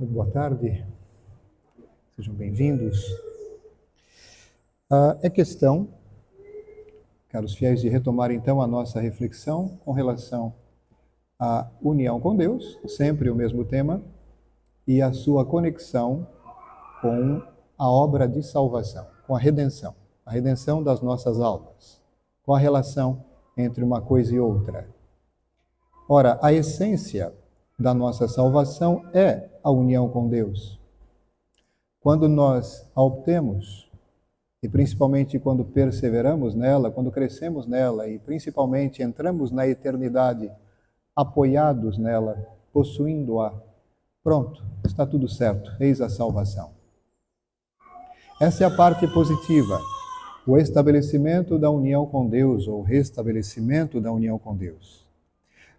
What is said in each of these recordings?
Muito boa tarde, sejam bem-vindos. É questão, caros fiéis, de retomar então a nossa reflexão com relação à união com Deus, sempre o mesmo tema, e a sua conexão com a obra de salvação, com a redenção das nossas almas, com a relação entre uma coisa e outra. Ora, a essência da nossa salvação é a união com Deus. Quando nós a obtemos, e principalmente quando perseveramos nela, quando crescemos nela, e principalmente entramos na eternidade apoiados nela, possuindo-a, pronto, está tudo certo, eis a salvação. Essa é a parte positiva, o estabelecimento da união com Deus, ou restabelecimento da união com Deus.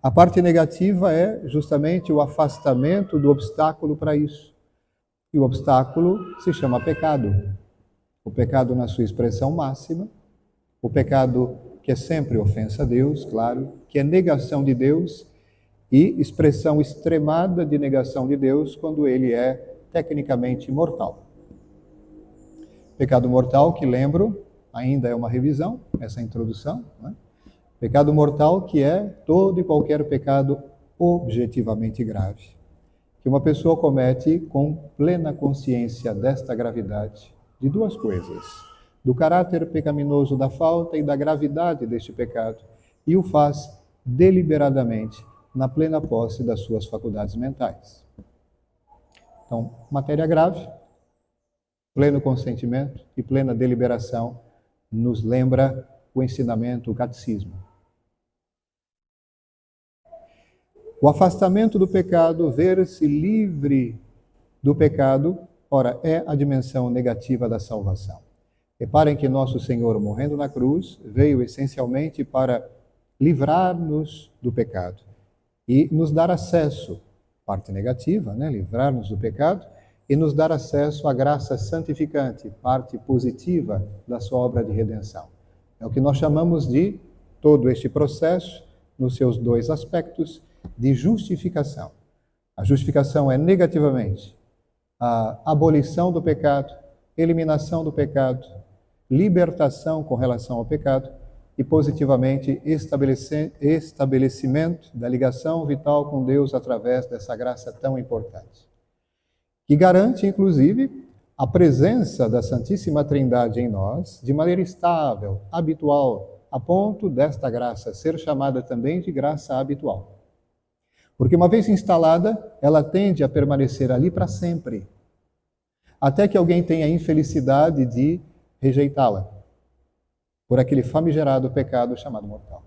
A parte negativa é justamente o afastamento do obstáculo para isso. E o obstáculo se chama pecado. O pecado na sua expressão máxima, o pecado que é sempre ofensa a Deus, claro, que é negação de Deus e expressão extremada de negação de Deus quando ele é tecnicamente mortal. Pecado mortal, que lembro, ainda é uma revisão, essa introdução, né? Pecado mortal que é todo e qualquer pecado objetivamente grave, que uma pessoa comete com plena consciência desta gravidade, de duas coisas, do caráter pecaminoso da falta e da gravidade deste pecado, e o faz deliberadamente, na plena posse das suas faculdades mentais. Então, matéria grave, pleno consentimento e plena deliberação, nos lembra o ensinamento, o catecismo. O afastamento do pecado, ver-se livre do pecado, ora, é a dimensão negativa da salvação. Reparem que nosso Senhor, morrendo na cruz, veio essencialmente para livrar-nos do pecado e nos dar acesso, parte negativa, né? Livrar-nos do pecado e nos dar acesso à graça santificante, parte positiva da sua obra de redenção. É o que nós chamamos de todo este processo, nos seus dois aspectos, de justificação. A justificação é negativamente a abolição do pecado, eliminação do pecado, libertação com relação ao pecado e positivamente estabelecimento da ligação vital com Deus através dessa graça tão importante. Que garante, inclusive, a presença da Santíssima Trindade em nós de maneira estável, habitual, a ponto desta graça ser chamada também de graça habitual. Porque uma vez instalada, ela tende a permanecer ali para sempre, até que alguém tenha a infelicidade de rejeitá-la, por aquele famigerado pecado chamado mortal.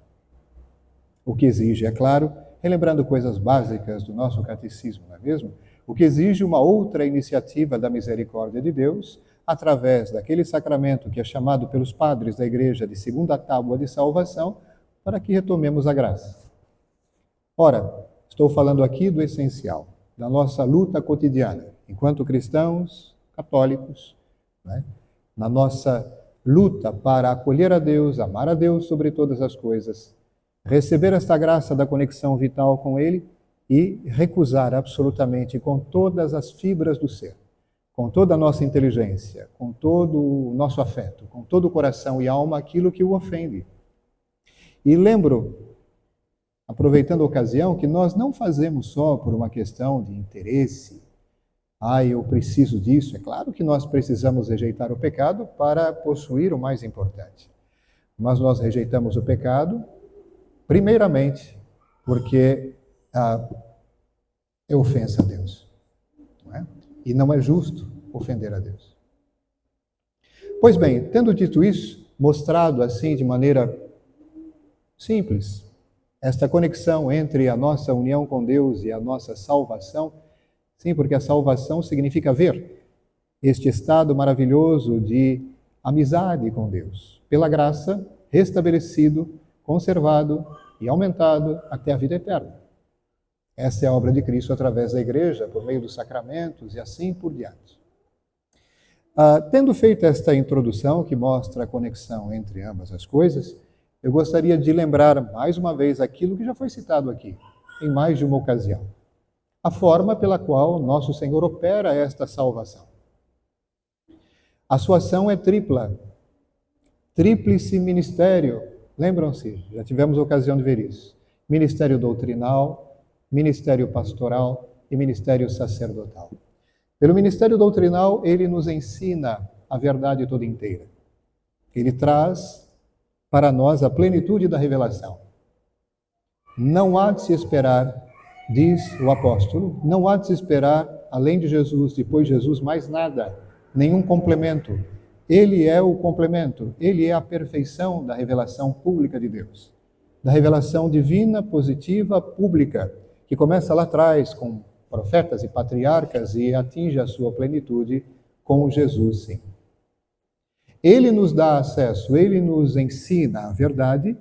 O que exige, é claro, relembrando coisas básicas do nosso catecismo, não é mesmo? O que exige uma outra iniciativa da misericórdia de Deus, através daquele sacramento que é chamado pelos padres da Igreja de segunda tábua de salvação, para que retomemos a graça. Ora, estou falando aqui do essencial, da nossa luta cotidiana, enquanto cristãos, católicos, né? Na nossa luta para acolher a Deus, amar a Deus sobre todas as coisas, receber esta graça da conexão vital com Ele e recusar absolutamente com todas as fibras do ser, com toda a nossa inteligência, com todo o nosso afeto, com todo o coração e alma, aquilo que o ofende. E lembro, aproveitando a ocasião, que nós não fazemos só por uma questão de interesse. Eu preciso disso. É claro que nós precisamos rejeitar o pecado para possuir o mais importante. Mas nós rejeitamos o pecado, primeiramente, porque é ofensa a Deus. Não é? E não é justo ofender a Deus. Pois bem, tendo dito isso, mostrado assim de maneira simples, esta conexão entre a nossa união com Deus e a nossa salvação, sim, porque a salvação significa ver este estado maravilhoso de amizade com Deus, pela graça, restabelecido, conservado e aumentado até a vida eterna. Essa é a obra de Cristo através da Igreja, por meio dos sacramentos e assim por diante. Tendo feito esta introdução que mostra a conexão entre ambas as coisas, eu gostaria de lembrar mais uma vez aquilo que já foi citado aqui, em mais de uma ocasião. a forma pela qual nosso Senhor opera esta salvação. A sua ação é tripla, tríplice ministério. Lembram-se? Já tivemos ocasião de ver isso. Ministério doutrinal, ministério pastoral e ministério sacerdotal. Pelo ministério doutrinal, ele nos ensina a verdade toda inteira. Ele traz para nós a plenitude da revelação. Não há de se esperar, diz o apóstolo, não há de se esperar, além de Jesus, depois de Jesus, mais nada, nenhum complemento. Ele é o complemento, ele é a perfeição da revelação pública de Deus, da revelação divina, positiva, pública, que começa lá atrás com profetas e patriarcas e atinge a sua plenitude com Jesus, sim. Ele nos dá acesso, ele nos ensina a verdade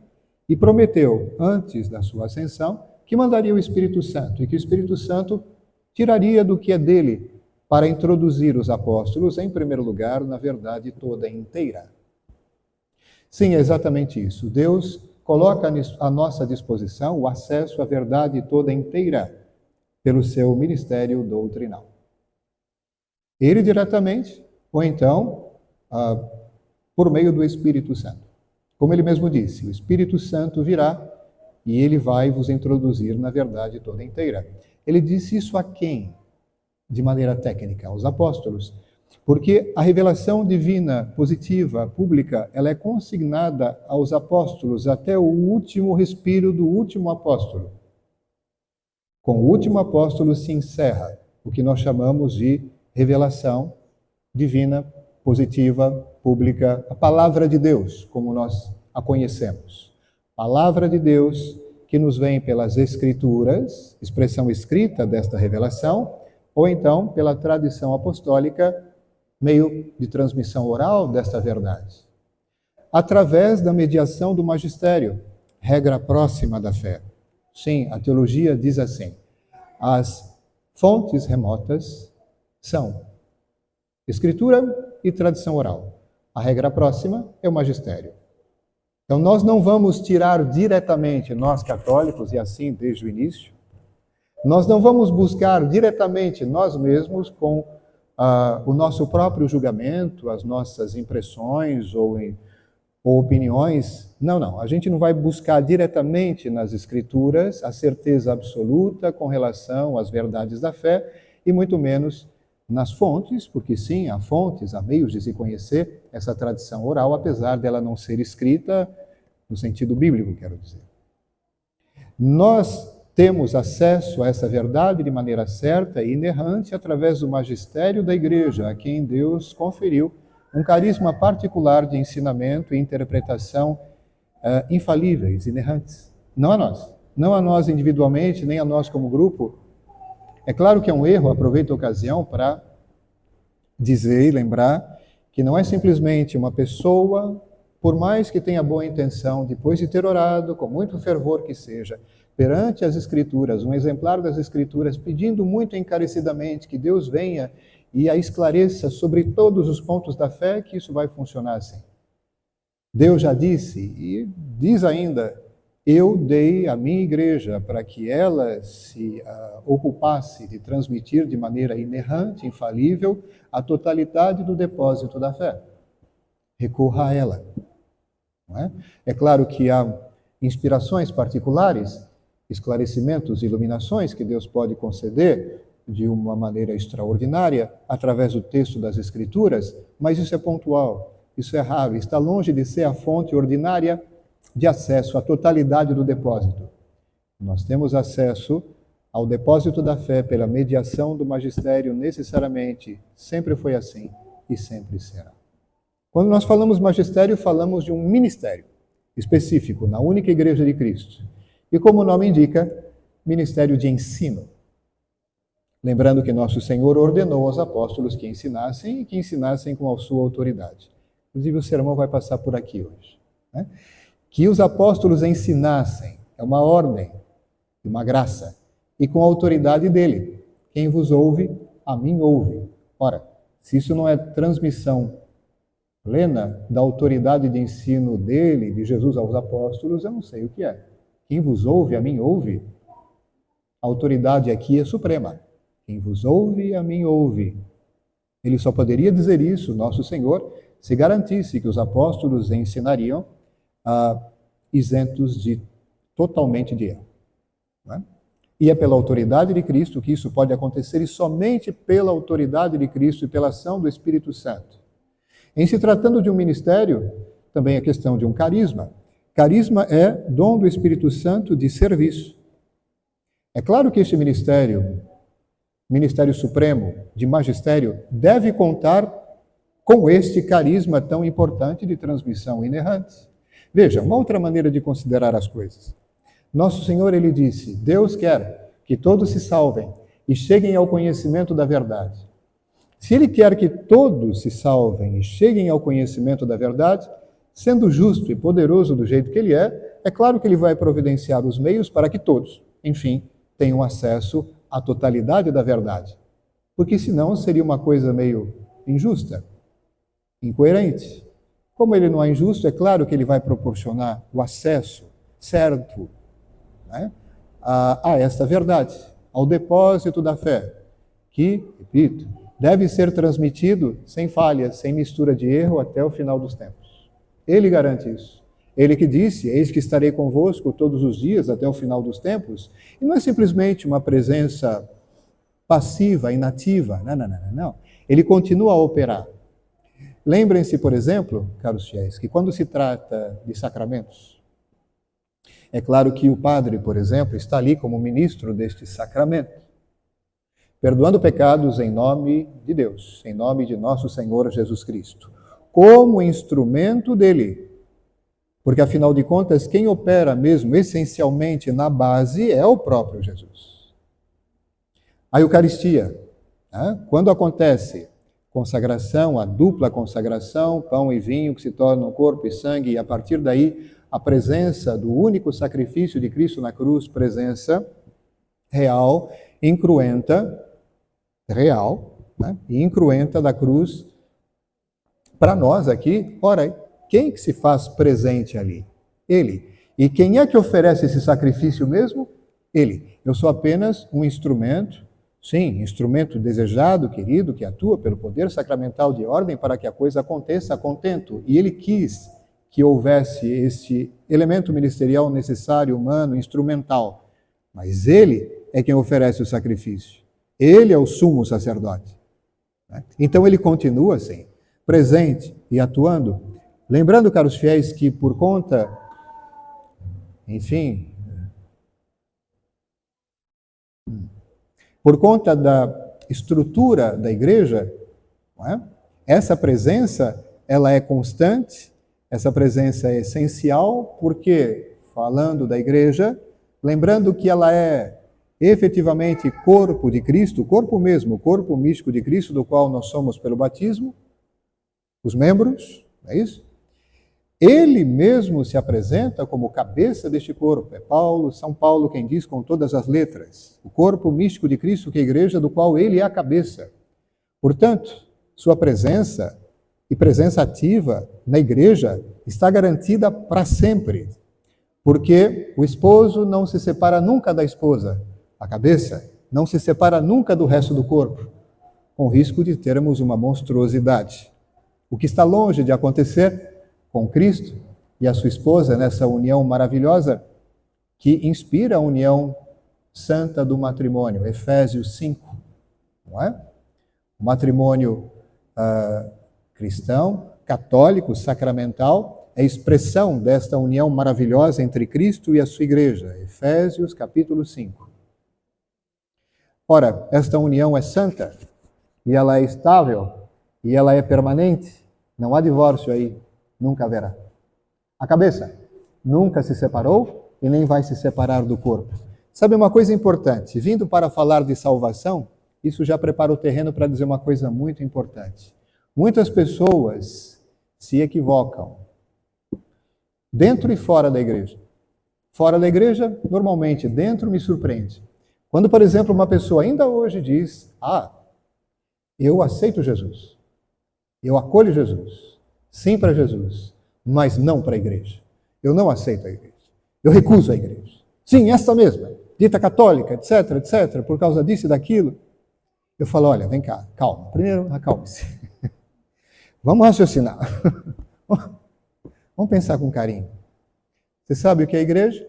e prometeu, antes da sua ascensão, que mandaria o Espírito Santo e que o Espírito Santo tiraria do que é dele para introduzir os apóstolos, em primeiro lugar, na verdade toda inteira. Sim, é exatamente isso. Deus coloca à nossa disposição o acesso à verdade toda inteira pelo seu ministério doutrinal. Ele diretamente, ou então por meio do Espírito Santo. Como ele mesmo disse, o Espírito Santo virá e ele vai vos introduzir na verdade toda inteira. Ele disse isso a quem? De maneira técnica, aos apóstolos. Porque a revelação divina, positiva, pública, ela é consignada aos apóstolos até o último respiro do último apóstolo. Com o último apóstolo se encerra o que nós chamamos de revelação divina, positiva, pública, a palavra de Deus, como nós a conhecemos. Palavra de Deus que nos vem pelas Escrituras, expressão escrita desta revelação, ou então pela tradição apostólica, meio de transmissão oral desta verdade. Através da mediação do magistério, regra próxima da fé. Sim, a teologia diz assim: as fontes remotas são Escritura e tradição oral. A regra próxima é o magistério. Então, nós não vamos tirar diretamente, nós católicos, e assim desde o início, nós não vamos buscar diretamente nós mesmos com o nosso próprio julgamento, as nossas impressões ou opiniões. Não. A gente não vai buscar diretamente nas Escrituras a certeza absoluta com relação às verdades da fé e muito menos nas fontes, porque sim, há fontes, há meios de se conhecer essa tradição oral, apesar dela não ser escrita no sentido bíblico, quero dizer. Nós temos acesso a essa verdade de maneira certa e inerrante através do magistério da Igreja, a quem Deus conferiu um carisma particular de ensinamento e interpretação infalíveis, inerrantes. Não a nós individualmente, nem a nós como grupo. É claro que é um erro, aproveito a ocasião para dizer e lembrar que não é simplesmente uma pessoa, por mais que tenha boa intenção, depois de ter orado, com muito fervor que seja, perante as Escrituras, um exemplar das Escrituras, pedindo muito encarecidamente que Deus venha e a esclareça sobre todos os pontos da fé, que isso vai funcionar assim. Deus já disse, e diz ainda: eu dei a minha igreja para que ela se ocupasse de transmitir de maneira inerrante, infalível, a totalidade do depósito da fé. Recorra a ela. Não é? É claro que há inspirações particulares, esclarecimentos, iluminações que Deus pode conceder de uma maneira extraordinária através do texto das Escrituras, mas isso é pontual, isso é raro, está longe de ser a fonte ordinária de acesso à totalidade do depósito. Nós temos acesso ao depósito da fé pela mediação do magistério necessariamente, sempre foi assim e sempre será. Quando nós falamos magistério, falamos de um ministério específico na única Igreja de Cristo. E como o nome indica, ministério de ensino. Lembrando que nosso Senhor ordenou aos apóstolos que ensinassem e que ensinassem com a sua autoridade. Inclusive o sermão vai passar por aqui hoje, né? Que os apóstolos ensinassem, é uma ordem, uma graça, e com a autoridade dele. Quem vos ouve, a mim ouve. Ora, se isso não é transmissão plena da autoridade de ensino dele, de Jesus aos apóstolos, eu não sei o que é. Quem vos ouve, a mim ouve. A autoridade aqui é suprema. Quem vos ouve, a mim ouve. Ele só poderia dizer isso, nosso Senhor, se garantisse que os apóstolos ensinariam isentos totalmente de erro. Não é? E é pela autoridade de Cristo que isso pode acontecer, e somente pela autoridade de Cristo e pela ação do Espírito Santo. Em se tratando de um ministério, também é questão de um carisma. Carisma é dom do Espírito Santo de serviço. É claro que este ministério supremo de magistério, deve contar com este carisma tão importante de transmissão inerrante. Veja, uma outra maneira de considerar as coisas. Nosso Senhor, ele disse, Deus quer que todos se salvem e cheguem ao conhecimento da verdade. Se ele quer que todos se salvem e cheguem ao conhecimento da verdade, sendo justo e poderoso do jeito que ele é claro que ele vai providenciar os meios para que todos, enfim, tenham acesso à totalidade da verdade. Porque senão seria uma coisa meio injusta, incoerente. Como ele não é injusto, é claro que ele vai proporcionar o acesso certo, né, a esta verdade, ao depósito da fé, que, repito, deve ser transmitido sem falhas, sem mistura de erro até o final dos tempos. Ele garante isso. Ele que disse, eis que estarei convosco todos os dias até o final dos tempos, e não é simplesmente uma presença passiva, inativa, não. Ele continua a operar. Lembrem-se, por exemplo, caros fiéis, que quando se trata de sacramentos, é claro que o padre, por exemplo, está ali como ministro deste sacramento, perdoando pecados em nome de Deus, em nome de nosso Senhor Jesus Cristo, como instrumento dele. Porque, afinal de contas, quem opera mesmo essencialmente na base é o próprio Jesus. A Eucaristia, né? Quando acontece consagração, a dupla consagração, pão e vinho que se tornam corpo e sangue, e a partir daí a presença do único sacrifício de Cristo na cruz, presença real, incruenta, né? E incruenta da cruz, para nós aqui, ora, quem que se faz presente ali? Ele. E quem é que oferece esse sacrifício mesmo? Ele. Eu sou apenas um instrumento, sim, instrumento desejado, querido, que atua pelo poder sacramental de ordem para que a coisa aconteça a contento. E ele quis que houvesse esse elemento ministerial necessário, humano, instrumental. Mas ele é quem oferece o sacrifício. Ele é o sumo sacerdote. Então ele continua assim, presente e atuando. Lembrando, caros fiéis, que por conta, enfim, por conta da estrutura da igreja, não é? Essa presença, ela é constante, essa presença é essencial, porque, falando da igreja, lembrando que ela é efetivamente corpo de Cristo, o corpo mesmo, o corpo místico de Cristo, do qual nós somos pelo batismo, os membros, não é isso? Ele mesmo se apresenta como cabeça deste corpo. É São Paulo quem diz com todas as letras, o corpo místico de Cristo, que é a igreja, do qual ele é a cabeça. Portanto, sua presença e presença ativa na igreja está garantida para sempre, porque o esposo não se separa nunca da esposa, a cabeça não se separa nunca do resto do corpo, com risco de termos uma monstruosidade. O que está longe de acontecer com Cristo e a sua esposa nessa união maravilhosa que inspira a união santa do matrimônio, Efésios 5, não é? O matrimônio cristão, católico, sacramental, é expressão desta união maravilhosa entre Cristo e a sua igreja, Efésios capítulo 5. Ora, esta união é santa e ela é estável e ela é permanente, não há divórcio aí. Nunca haverá. A cabeça nunca se separou e nem vai se separar do corpo. Sabe uma coisa importante? Vindo para falar de salvação, isso já prepara o terreno para dizer uma coisa muito importante. Muitas pessoas se equivocam dentro e fora da igreja. Fora da igreja, normalmente, dentro me surpreende. Quando, por exemplo, uma pessoa ainda hoje diz, eu aceito Jesus, eu acolho Jesus, sim para Jesus, mas não para a igreja. Eu não aceito a igreja. Eu recuso a igreja. Sim, essa mesma. dita católica, etc, etc, por causa disso e daquilo. Eu falo, olha, vem cá, calma. Primeiro, acalme-se. Vamos raciocinar. Vamos pensar com carinho. Você sabe o que é a igreja?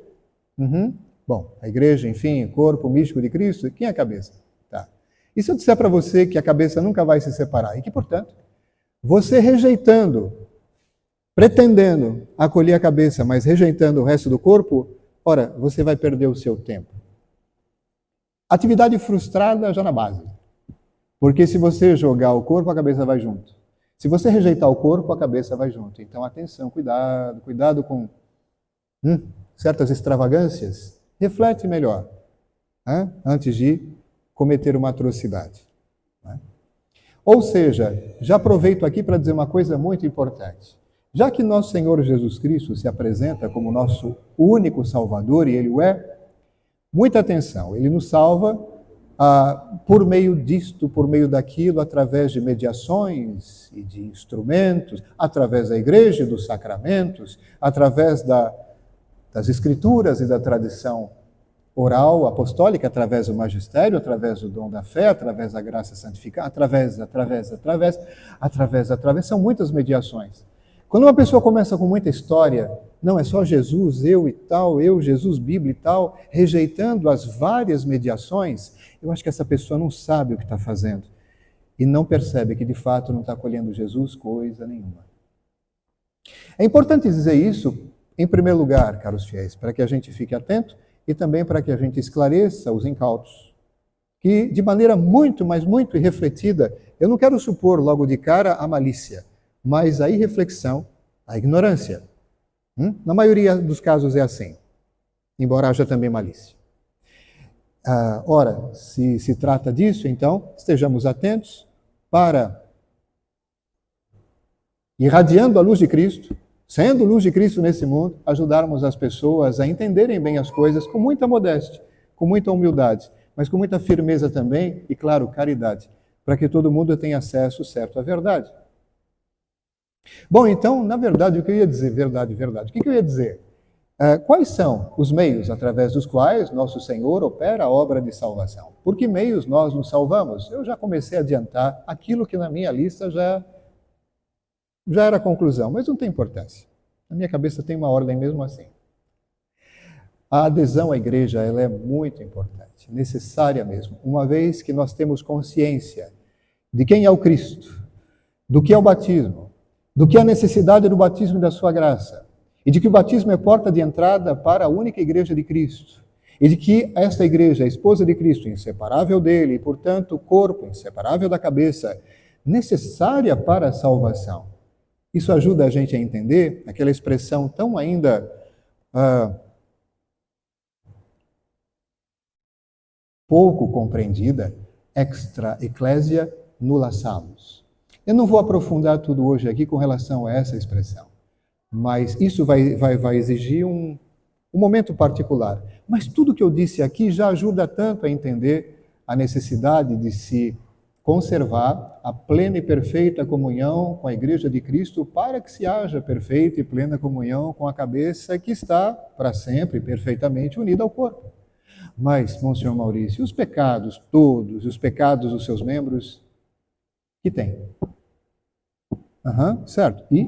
Uhum. Bom, a igreja, enfim, o corpo místico de Cristo, quem é a cabeça? Tá. E se eu disser para você que a cabeça nunca vai se separar? E que, portanto, você rejeitando, pretendendo acolher a cabeça, mas rejeitando o resto do corpo, ora, você vai perder o seu tempo. Atividade frustrada já na base. Porque se você jogar o corpo, a cabeça vai junto. Se você rejeitar o corpo, a cabeça vai junto. Então, atenção, cuidado, cuidado com certas extravagâncias. Reflete melhor, antes de cometer uma atrocidade. Ou seja, já aproveito aqui para dizer uma coisa muito importante. Já que nosso Senhor Jesus Cristo se apresenta como nosso único Salvador, e Ele o é, muita atenção, Ele nos salva por meio disto, por meio daquilo, através de mediações e de instrumentos, através da igreja e dos sacramentos, através das escrituras e da tradição oral, apostólica, através do magistério, através do dom da fé, através da graça santificada, através, são muitas mediações. Quando uma pessoa começa com muita história, não é só Jesus, eu e tal, eu, Jesus, Bíblia e tal, rejeitando as várias mediações, eu acho que essa pessoa não sabe o que está fazendo e não percebe que de fato não está acolhendo Jesus coisa nenhuma. É importante dizer isso, em primeiro lugar, caros fiéis, para que a gente fique atento e também para que a gente esclareça os incautos, que de maneira muito, mas muito refletida, eu não quero supor logo de cara a malícia, mas a irreflexão, a ignorância. Na maioria dos casos é assim, embora haja também malícia. Ora, se trata disso, então, estejamos atentos para, irradiando a luz de Cristo, sendo luz de Cristo nesse mundo, ajudarmos as pessoas a entenderem bem as coisas com muita modéstia, com muita humildade, mas com muita firmeza também e, claro, caridade, para que todo mundo tenha acesso certo à verdade. Bom, então, na verdade, o que eu ia dizer, verdade, o que eu ia dizer? Quais são os meios através dos quais nosso Senhor opera a obra de salvação? Por que meios nós nos salvamos? Eu já comecei a adiantar aquilo que na minha lista já era a conclusão, mas não tem importância. Na minha cabeça tem uma ordem mesmo assim. A adesão à igreja, ela é muito importante, necessária mesmo, uma vez que nós temos consciência de quem é o Cristo, do que é o batismo, do que é a necessidade do batismo e da sua graça, e de que o batismo é porta de entrada para a única igreja de Cristo, e de que esta igreja é a esposa de Cristo, inseparável dele, e portanto o corpo inseparável da cabeça, necessária para a salvação. Isso ajuda a gente a entender aquela expressão tão ainda pouco compreendida, extra ecclesia nulla salus. Eu não vou aprofundar tudo hoje aqui com relação a essa expressão, mas isso vai exigir um momento particular. Mas tudo que eu disse aqui já ajuda tanto a entender a necessidade de se conservar a plena e perfeita comunhão com a Igreja de Cristo para que se haja perfeita e plena comunhão com a cabeça que está para sempre perfeitamente unida ao corpo. Mas, Monsenhor Maurício, os pecados todos, os pecados dos seus membros, que tem? Certo. E?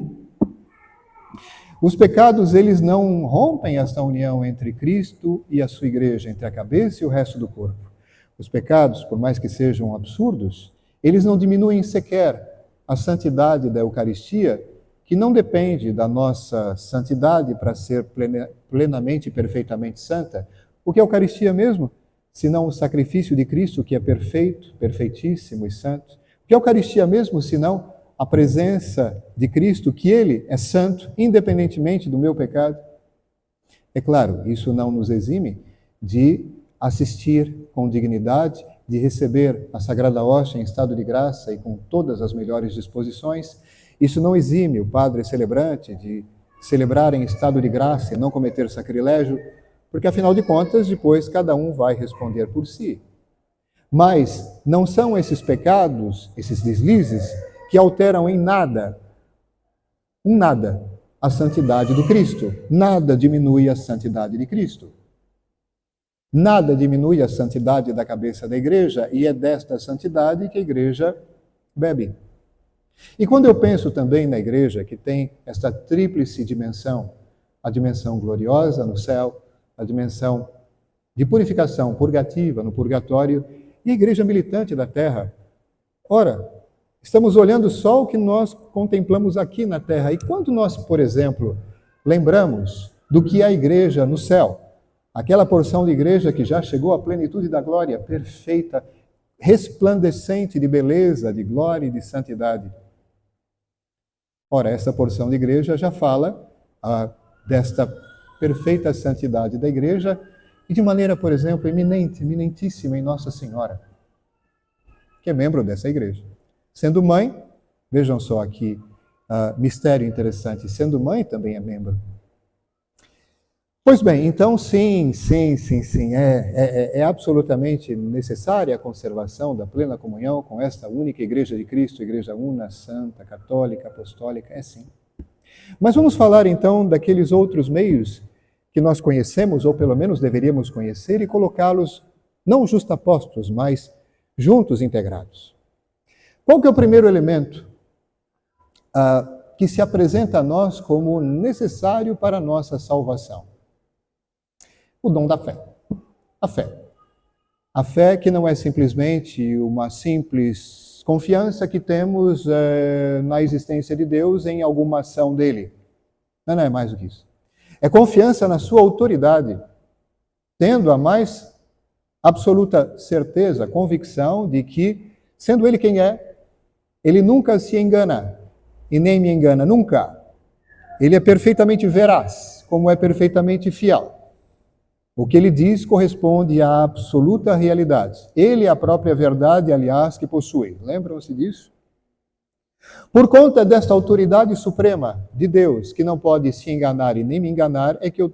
Os pecados, eles não rompem esta união entre Cristo e a sua igreja, entre a cabeça e o resto do corpo. Os pecados, por mais que sejam absurdos, eles não diminuem sequer a santidade da Eucaristia, que não depende da nossa santidade para ser plenamente e perfeitamente santa. O que é a Eucaristia mesmo? Senão o sacrifício de Cristo, que é perfeito, perfeitíssimo e santo. O que é a Eucaristia mesmo, senão a presença de Cristo, que Ele é santo, independentemente do meu pecado? É claro, isso não nos exime de assistir com dignidade, de receber a Sagrada Hóstia em estado de graça e com todas as melhores disposições. Isso não exime o padre celebrante de celebrar em estado de graça e não cometer sacrilégio, porque afinal de contas, depois cada um vai responder por si. Mas não são esses pecados, esses deslizes, que alteram em nada, a santidade do Cristo. Nada diminui a santidade de Cristo. Nada diminui a santidade da cabeça da igreja, e é desta santidade que a igreja bebe. E quando eu penso também na igreja, que tem esta tríplice dimensão, a dimensão gloriosa no céu, a dimensão de purificação purgativa no purgatório, e a igreja militante da terra. Ora, estamos olhando só o que nós contemplamos aqui na terra. E quando nós, por exemplo, lembramos do que é a igreja no céu, aquela porção de igreja que já chegou à plenitude da glória, perfeita, resplandecente de beleza, de glória e de santidade. Ora, essa porção de igreja já fala desta perfeita santidade da igreja e de maneira, por exemplo, eminentíssima em Nossa Senhora, que é membro dessa igreja. Sendo mãe, vejam só aqui, mistério interessante, sendo mãe também é membro. Pois bem, então sim, é absolutamente necessária a conservação da plena comunhão com esta única Igreja de Cristo, Igreja una, santa, católica, apostólica, é sim. Mas vamos falar então daqueles outros meios que nós conhecemos, ou pelo menos deveríamos conhecer, e colocá-los não justapostos, mas juntos, integrados. Qual que é o primeiro elemento que se apresenta a nós como necessário para a nossa salvação? O dom da fé. A fé. A fé que não é simplesmente uma simples confiança que temos na existência de Deus em alguma ação dele. Não é mais do que isso. É confiança na sua autoridade, tendo a mais absoluta certeza, convicção de que, sendo ele quem é, ele nunca se engana e nem me engana, nunca. Ele é perfeitamente veraz, como é perfeitamente fiel. O que ele diz corresponde à absoluta realidade. Ele é a própria verdade, aliás, que possui. Lembram-se disso? Por conta desta autoridade suprema de Deus, que não pode se enganar e nem me enganar, é que eu,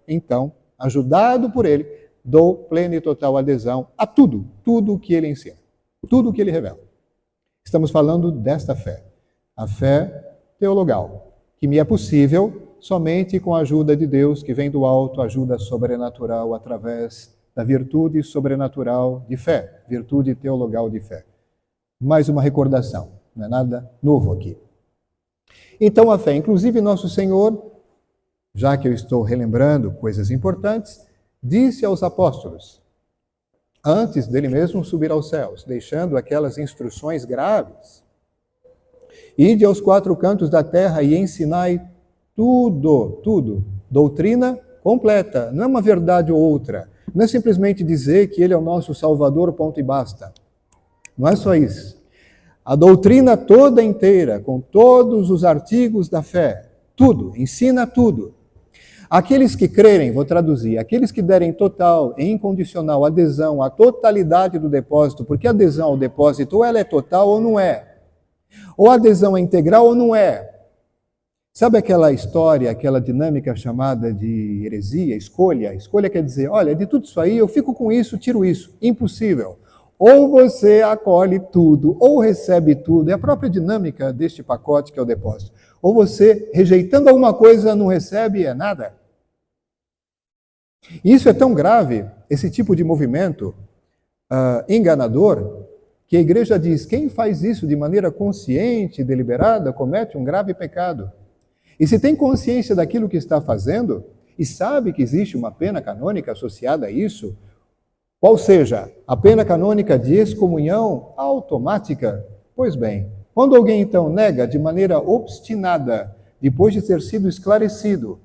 então, ajudado por ele, dou plena e total adesão a tudo o que ele ensina, tudo o que ele revela. Estamos falando desta fé, a fé teologal, que me é possível somente com a ajuda de Deus, que vem do alto, ajuda sobrenatural através da virtude sobrenatural de fé, virtude teologal de fé. Mais uma recordação, não é nada novo aqui. Então a fé, inclusive nosso Senhor, já que eu estou relembrando coisas importantes, disse aos apóstolos, antes dele mesmo subir aos céus, deixando aquelas instruções graves, ide aos 4 cantos da terra e ensinai tudo, doutrina completa, não é uma verdade ou outra, não é simplesmente dizer que ele é o nosso Salvador, ponto e basta. Não é só isso. A doutrina toda inteira, com todos os artigos da fé, tudo, ensina tudo. Aqueles que crerem, vou traduzir, aqueles que derem total e incondicional adesão à totalidade do depósito, porque a adesão ao depósito ou ela é total ou não é. Ou a adesão é integral ou não é. Sabe aquela história, aquela dinâmica chamada de heresia, escolha? Escolha quer dizer, olha, de tudo isso aí, eu fico com isso, tiro isso. Impossível. Ou você acolhe tudo, ou recebe tudo. É a própria dinâmica deste pacote que é o depósito. Ou você, rejeitando alguma coisa, não recebe, é nada. Isso é tão grave, esse tipo de movimento enganador, que a igreja diz, quem faz isso de maneira consciente e deliberada, comete um grave pecado. E se tem consciência daquilo que está fazendo, e sabe que existe uma pena canônica associada a isso, qual seja a pena canônica de excomunhão automática, pois bem, quando alguém então nega de maneira obstinada, depois de ter sido esclarecido,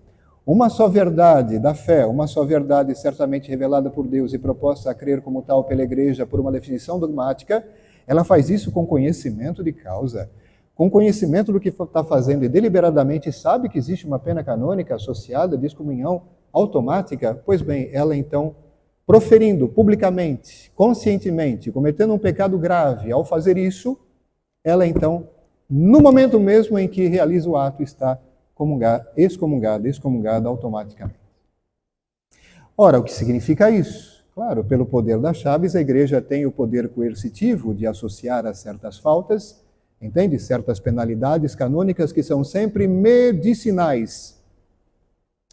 uma só verdade da fé, uma só verdade certamente revelada por Deus e proposta a crer como tal pela igreja por uma definição dogmática, ela faz isso com conhecimento de causa, com conhecimento do que está fazendo e deliberadamente sabe que existe uma pena canônica associada à excomunhão automática, pois bem, ela então, proferindo publicamente, conscientemente, cometendo um pecado grave, ao fazer isso, ela então, no momento mesmo em que realiza o ato, está excomungada automaticamente. Ora, o que significa isso? Claro, pelo poder das chaves, a igreja tem o poder coercitivo de associar a certas faltas, entende? Certas penalidades canônicas que são sempre medicinais.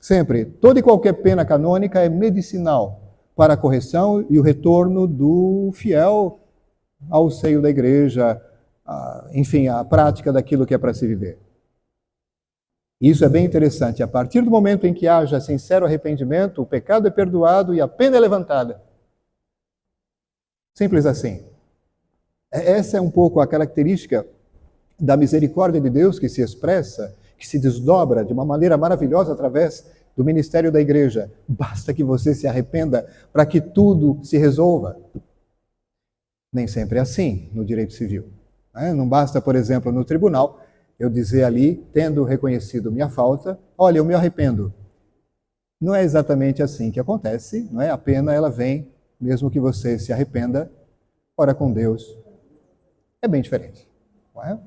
Sempre. Toda e qualquer pena canônica é medicinal. para a correção e o retorno do fiel ao seio da igreja, enfim, a prática daquilo que é para se viver. Isso é bem interessante. A partir do momento em que haja sincero arrependimento, o pecado é perdoado e a pena é levantada. Simples assim. Essa é um pouco a característica da misericórdia de Deus que se expressa, que se desdobra de uma maneira maravilhosa através do ministério da igreja. Basta que você se arrependa para que tudo se resolva. Nem sempre é assim no direito civil. Não basta, por exemplo, no tribunal, eu dizer ali, tendo reconhecido minha falta, olha, eu me arrependo. Não é exatamente assim que acontece, não é? A pena, ela vem, mesmo que você se arrependa, ora com Deus. É bem diferente, não é?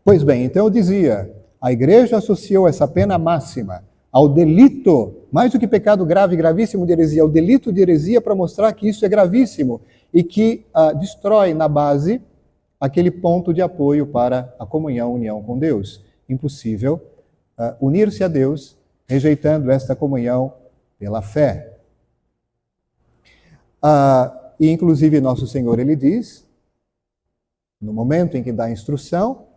Pois bem, então eu dizia, a igreja associou essa pena máxima ao delito, mais do que pecado grave, gravíssimo de heresia, ao delito de heresia para mostrar que isso é gravíssimo e que destrói na base aquele ponto de apoio para a comunhão, união com Deus. Impossível unir-se a Deus rejeitando esta comunhão pela fé. E inclusive nosso Senhor, ele diz, no momento em que dá a instrução,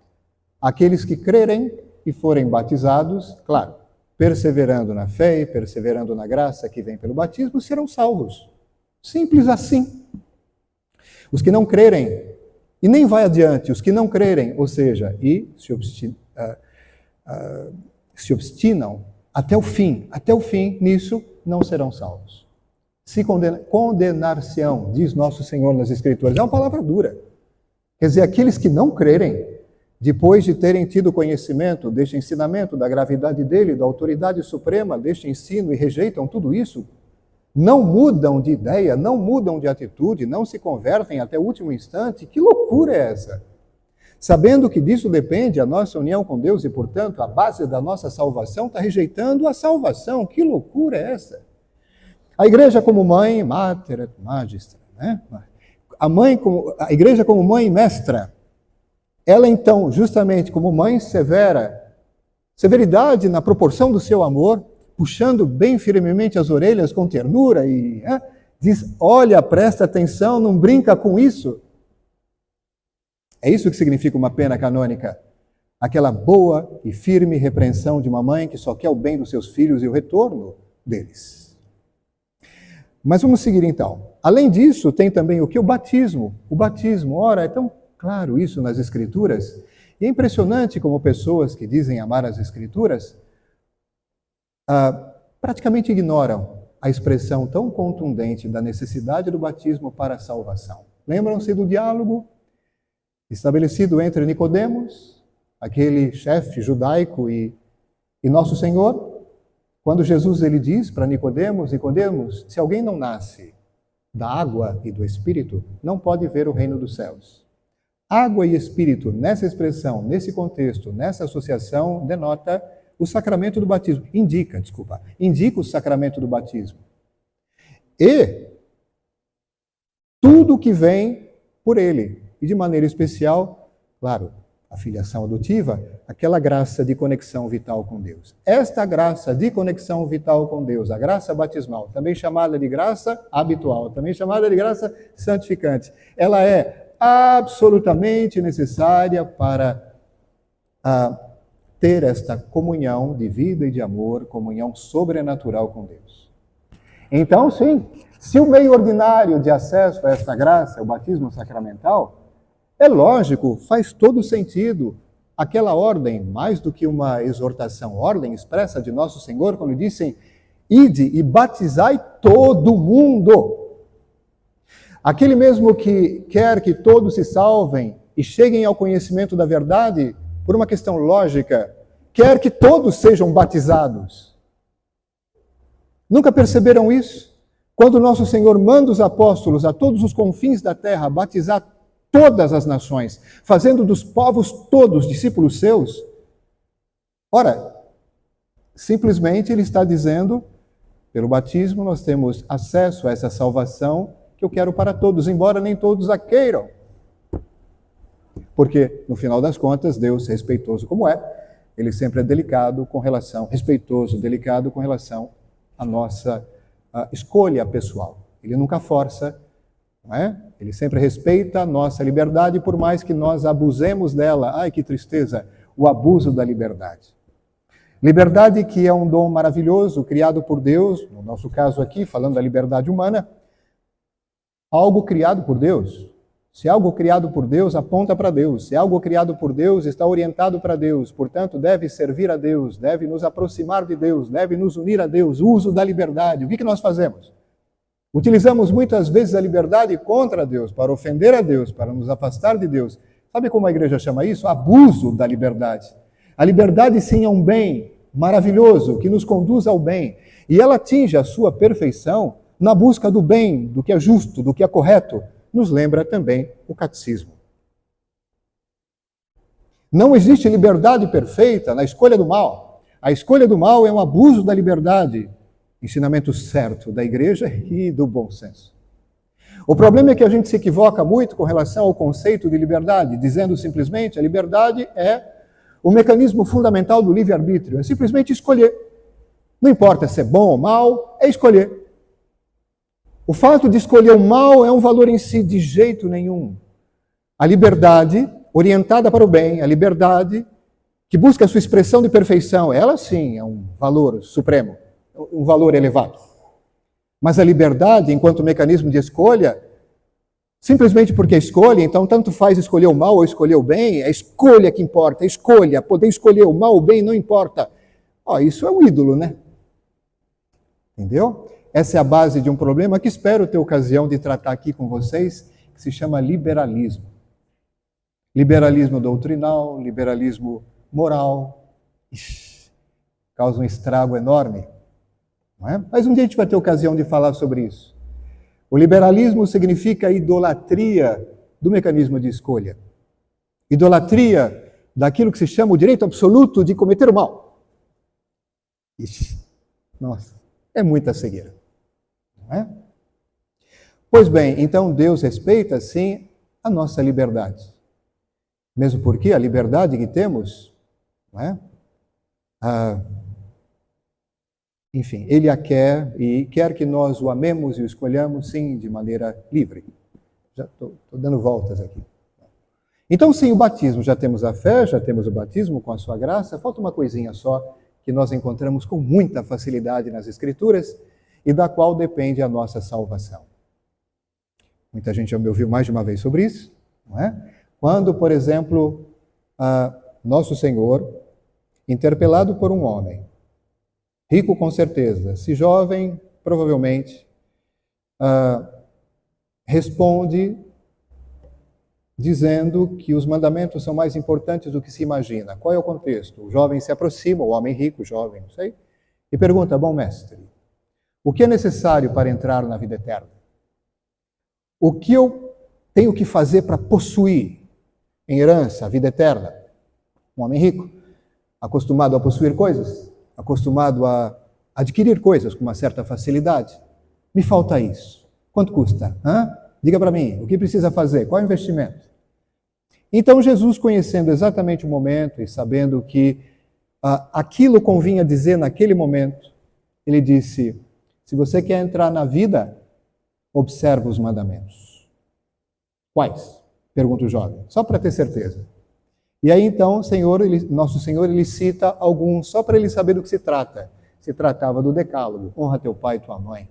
aqueles que crerem e forem batizados, claro, perseverando na fé e perseverando na graça que vem pelo batismo, serão salvos. Simples assim. Os que não crerem, e nem vai adiante, os que não crerem, ou seja, e se obstinam até o fim nisso, não serão salvos. Se condenar-se-ão, diz nosso Senhor nas Escrituras, é uma palavra dura. Quer dizer, aqueles que não crerem, depois de terem tido conhecimento deste ensinamento, da gravidade dele, da autoridade suprema, deste ensino e rejeitam tudo isso, não mudam de ideia, não mudam de atitude, não se convertem até o último instante. Que loucura é essa? Sabendo que disso depende a nossa união com Deus e, portanto, a base da nossa salvação, está rejeitando a salvação. Que loucura é essa? A igreja como mãe, mater et magistra, né? A igreja como mãe e mestra, ela então, justamente como mãe severa, severidade na proporção do seu amor, puxando bem firmemente as orelhas com ternura e diz, olha, presta atenção, não brinca com isso. É isso que significa uma pena canônica. Aquela boa e firme repreensão de uma mãe que só quer o bem dos seus filhos e o retorno deles. Mas vamos seguir então. Além disso, tem também o que? O batismo. O batismo, ora, é tão claro isso nas Escrituras. E é impressionante como pessoas que dizem amar as Escrituras praticamente ignoram a expressão tão contundente da necessidade do batismo para a salvação. Lembram-se do diálogo estabelecido entre Nicodemos, aquele chefe judaico, e nosso Senhor? Quando Jesus ele diz para Nicodemos, Nicodemos, se alguém não nasce da água e do Espírito, não pode ver o reino dos céus. Água e Espírito, nessa expressão, nesse contexto, nessa associação, denota o sacramento do batismo. Indica o sacramento do batismo. E tudo que vem por ele. E de maneira especial, claro, a filiação adotiva, aquela graça de conexão vital com Deus. Esta graça de conexão vital com Deus, a graça batismal, também chamada de graça habitual, também chamada de graça santificante, ela é absolutamente necessária para ter esta comunhão de vida e de amor, comunhão sobrenatural com Deus. Então, sim, se o meio ordinário de acesso a esta graça, o batismo sacramental, é lógico, faz todo sentido. Aquela ordem, mais do que uma exortação, ordem expressa de nosso Senhor, quando dizem, ide e batizai todo mundo. Aquele mesmo que quer que todos se salvem e cheguem ao conhecimento da verdade, por uma questão lógica, quer que todos sejam batizados. Nunca perceberam isso? Quando nosso Senhor manda os apóstolos a todos os confins da terra batizar todas as nações, fazendo dos povos todos discípulos seus, ora, simplesmente ele está dizendo, pelo batismo nós temos acesso a essa salvação que eu quero para todos, embora nem todos a queiram. Porque, no final das contas, Deus, respeitoso como é, ele sempre é respeitoso, delicado com relação a nossa escolha pessoal. Ele nunca força, não é? Ele sempre respeita a nossa liberdade, por mais que nós abusemos dela. Ai, que tristeza, o abuso da liberdade. Liberdade que é um dom maravilhoso, criado por Deus, no nosso caso aqui, falando da liberdade humana, algo criado por Deus. Se é algo criado por Deus, aponta para Deus. Se é algo criado por Deus, está orientado para Deus. Portanto, deve servir a Deus, deve nos aproximar de Deus, deve nos unir a Deus. O uso da liberdade. O que nós fazemos? Utilizamos muitas vezes a liberdade contra Deus, para ofender a Deus, para nos afastar de Deus. Sabe como a igreja chama isso? Abuso da liberdade. A liberdade, sim, é um bem maravilhoso, que nos conduz ao bem. E ela atinge a sua perfeição na busca do bem, do que é justo, do que é correto. Nos lembra também o catecismo. Não existe liberdade perfeita na escolha do mal. A escolha do mal é um abuso da liberdade. Ensinamento certo da igreja e do bom senso. O problema é que a gente se equivoca muito com relação ao conceito de liberdade, dizendo simplesmente a liberdade é o mecanismo fundamental do livre-arbítrio, é simplesmente escolher. Não importa se é bom ou mal, é escolher. O fato de escolher o mal é um valor em si de jeito nenhum. A liberdade orientada para o bem, a liberdade que busca a sua expressão de perfeição, ela sim é um valor supremo, um valor elevado. Mas a liberdade, enquanto mecanismo de escolha, simplesmente porque escolhe, então tanto faz escolher o mal ou escolher o bem, é a escolha que importa, a escolha, poder escolher o mal ou o bem não importa. Isso é um ídolo, né? Entendeu? Essa é a base de um problema que espero ter ocasião de tratar aqui com vocês, que se chama liberalismo. Liberalismo doutrinal, liberalismo moral. Causa um estrago enorme. Não é? Mas um dia a gente vai ter ocasião de falar sobre isso. O liberalismo significa a idolatria do mecanismo de escolha. Idolatria daquilo que se chama o direito absoluto de cometer o mal. Nossa, é muita cegueira. Não é? Pois bem, então Deus respeita, sim, a nossa liberdade. Mesmo porque a liberdade que temos, não é? Enfim, Ele a quer e quer que nós o amemos e o escolhamos, sim, de maneira livre. Já estou dando voltas aqui. Então, sim, o batismo. Já temos a fé, já temos o batismo com a sua graça. Falta uma coisinha só que nós encontramos com muita facilidade nas Escrituras e da qual depende a nossa salvação. Muita gente já me ouviu mais de uma vez sobre isso, não é? Quando, por exemplo, nosso Senhor, interpelado por um homem, rico com certeza, se jovem, provavelmente, responde dizendo que os mandamentos são mais importantes do que se imagina. Qual é o contexto? O jovem se aproxima, o homem rico, jovem, não sei, e pergunta: bom mestre, o que é necessário para entrar na vida eterna? O que eu tenho que fazer para possuir em herança a vida eterna? Um homem rico, acostumado a possuir coisas, acostumado a adquirir coisas com uma certa facilidade. Me falta isso. Quanto custa? Diga para mim, o que precisa fazer? Qual é o investimento? Então Jesus, conhecendo exatamente o momento e sabendo que aquilo convinha dizer naquele momento, ele disse: se você quer entrar na vida, observa os mandamentos. Quais? Pergunta o jovem, só para ter certeza. E aí então nosso Senhor, ele cita alguns, só para ele saber do que se trata. Se tratava do decálogo: honra teu pai e tua mãe,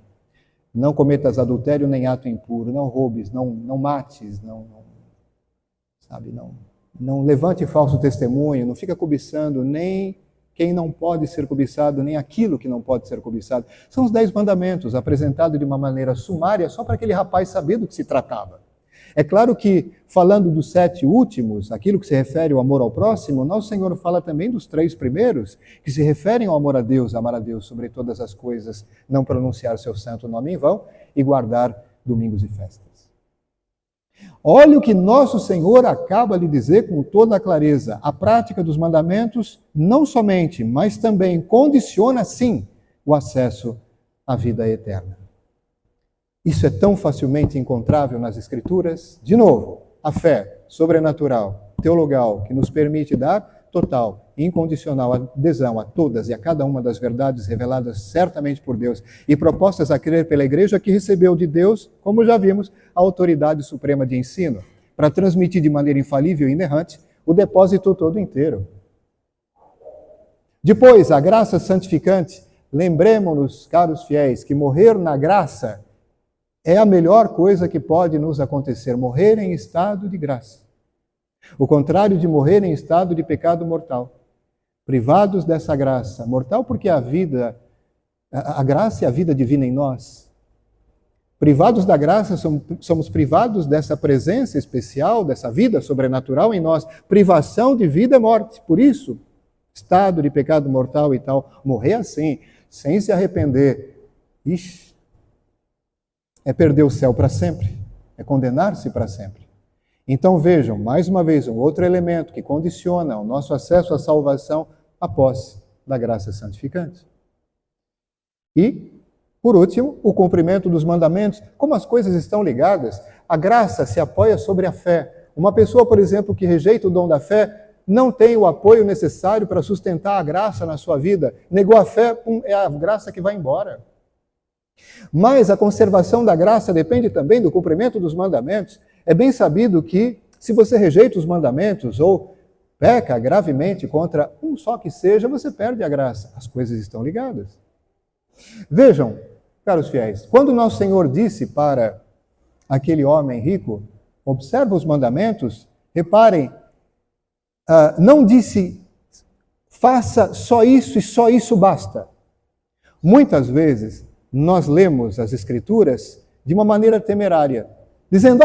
não cometas adultério nem ato impuro, não roubes, não mates, não levante falso testemunho, não fica cobiçando nem quem não pode ser cobiçado, nem aquilo que não pode ser cobiçado. São os 10 mandamentos, apresentados de uma maneira sumária, só para aquele rapaz saber do que se tratava. É claro que, falando dos 7 últimos, aquilo que se refere ao amor ao próximo, nosso Senhor fala também dos 3 primeiros, que se referem ao amor a Deus, amar a Deus sobre todas as coisas, não pronunciar seu santo nome em vão e guardar domingos e festas. Olha o que nosso Senhor acaba de dizer com toda a clareza. A prática dos mandamentos não somente, mas também condiciona, sim, o acesso à vida eterna. Isso é tão facilmente encontrável nas Escrituras. De novo, a fé sobrenatural, teologal, que nos permite dar total, e incondicional adesão a todas e a cada uma das verdades reveladas certamente por Deus e propostas a crer pela Igreja, que recebeu de Deus, como já vimos, a autoridade suprema de ensino, para transmitir de maneira infalível e inerrante o depósito todo inteiro. Depois, a graça santificante. Lembremos-nos, caros fiéis, que morrer na graça é a melhor coisa que pode nos acontecer, morrer em estado de graça. O contrário de morrer em estado de pecado mortal. Privados dessa graça mortal, porque a graça é a vida divina em nós. Privados da graça, somos privados dessa presença especial, dessa vida sobrenatural em nós. Privação de vida é morte. Por isso, estado de pecado mortal e tal, morrer assim, sem se arrepender, é perder o céu para sempre, é condenar-se para sempre. Então vejam, mais uma vez, um outro elemento que condiciona o nosso acesso à salvação, a posse da graça santificante. E, por último, o cumprimento dos mandamentos. Como as coisas estão ligadas, a graça se apoia sobre a fé. Uma pessoa, por exemplo, que rejeita o dom da fé, não tem o apoio necessário para sustentar a graça na sua vida. Negou a fé, é a graça que vai embora. Mas a conservação da graça depende também do cumprimento dos mandamentos. É bem sabido que, se você rejeita os mandamentos ou peca gravemente contra um só que seja, você perde a graça. As coisas estão ligadas. Vejam, caros fiéis, quando nosso Senhor disse para aquele homem rico, observa os mandamentos, reparem, não disse, faça só isso e só isso basta. Muitas vezes, nós lemos as Escrituras de uma maneira temerária, dizendo,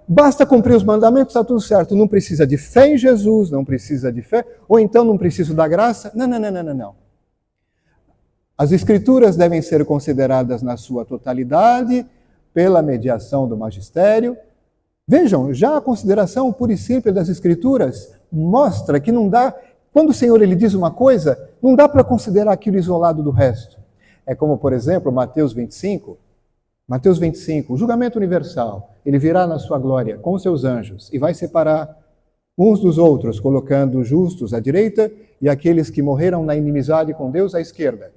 basta cumprir os mandamentos, está tudo certo, não precisa de fé em Jesus, não precisa de fé, ou então não preciso da graça. Não. As Escrituras devem ser consideradas na sua totalidade, pela mediação do magistério. Vejam, já a consideração pura e simples das Escrituras mostra que não dá, quando o Senhor ele diz uma coisa, não dá para considerar aquilo isolado do resto. É como, por exemplo, Mateus 25, o julgamento universal. Ele virá na sua glória com os seus anjos e vai separar uns dos outros, colocando os justos à direita e aqueles que morreram na inimizade com Deus à esquerda.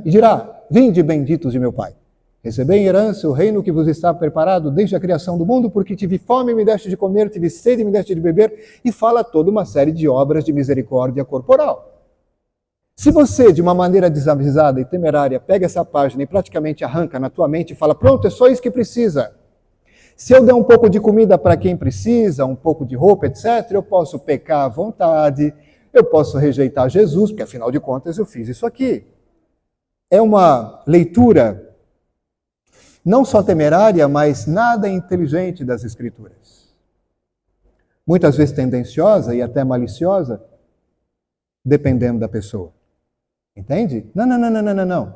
E dirá, vinde benditos de meu Pai, recebei em herança o reino que vos está preparado desde a criação do mundo, porque tive fome e me deste de comer, tive sede e me deste de beber, e fala toda uma série de obras de misericórdia corporal. Se você, de uma maneira desavisada e temerária, pega essa página e praticamente arranca na tua mente e fala, pronto, é só isso que precisa. Se eu der um pouco de comida para quem precisa, um pouco de roupa, etc., eu posso pecar à vontade, eu posso rejeitar Jesus, porque afinal de contas eu fiz isso aqui. É uma leitura não só temerária, mas nada inteligente das Escrituras. Muitas vezes tendenciosa e até maliciosa, dependendo da pessoa. Entende? Não.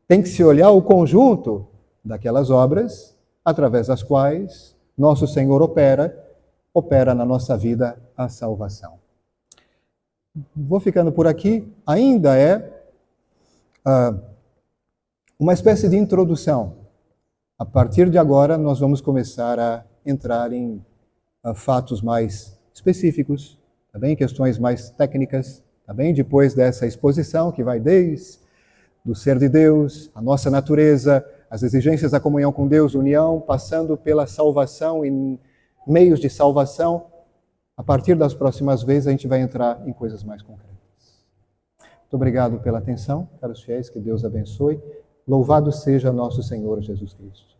Tem que se olhar o conjunto daquelas obras através das quais nosso Senhor opera na nossa vida a salvação. Vou ficando por aqui. Ainda é uma espécie de introdução. A partir de agora, nós vamos começar a entrar em fatos mais específicos, também questões mais técnicas, também depois dessa exposição que vai desde do ser de Deus, a nossa natureza, as exigências da comunhão com Deus, união, passando pela salvação e meios de salvação. A partir das próximas vezes, a gente vai entrar em coisas mais concretas. Muito obrigado pela atenção, caros fiéis, que Deus abençoe. Louvado seja nosso Senhor Jesus Cristo.